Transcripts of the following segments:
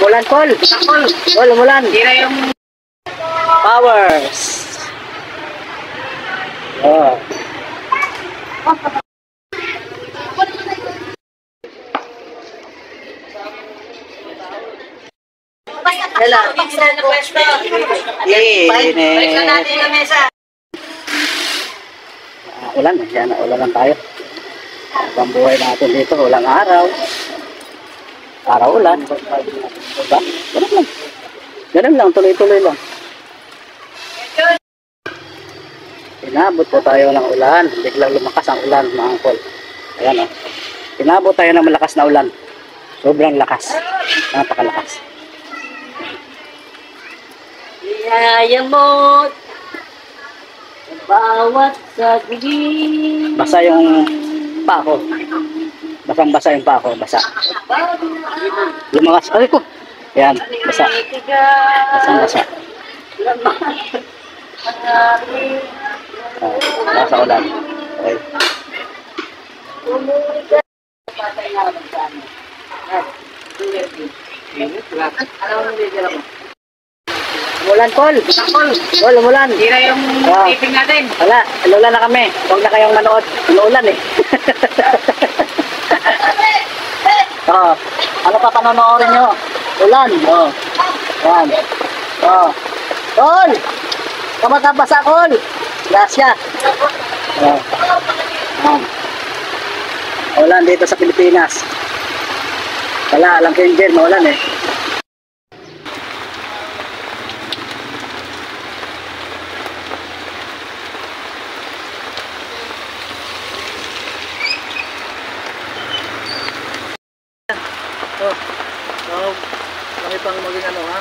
Umulan, Col. Col, umulan. Tira yung Powers. Oh. Hello. balik na natin yung mesa. Ulan, yan, ulan lang tayo. Ang buhay natin dito, ulang araw. Araw-ulan. Diba? Ganun lang. Ganun lang, tuloy-tuloy lang. Inabot po tayo ng ulan. Biglang lumakas ang ulan, mga angkol. Ayan o. Inabot tayo ng malakas na ulan. Sobrang lakas. Napakalakas. Iyaya mo bawat saglit. Basa yung pako. Basang-basa yung pako. Basa. Lumakas. Ay ko. Ayan. Basa. Basang-basa. Nasa ulan. Okay. Umulan, Col. Col, umulan. Tira yung taping natin. Wala, ulan na kami. Huwag na kayong manood. Umulan eh. Oh, ano pa panonoodin nyo? Ulan. Oh. Yan. Oh. Col! Kamatapasa, Col! Gracias. Oh. Ulan dito sa Pilipinas. Wala, alam ko yung dyan, maulan eh. Oh, kami pang maging ano ha?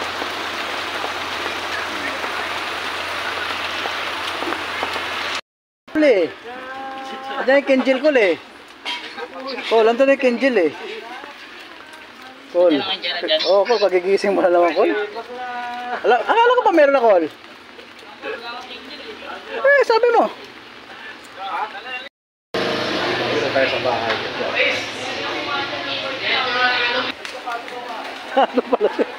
Kuli. Andiyan yung Kenjil ko eh. Col, anto na yung Kenjil eh. Col. Oh, Col, pagigising mo na naman, Col. Akala ko pa meron na, Col. Eh, sabi mo. Dito tayo sa bahay. Ano pala siya?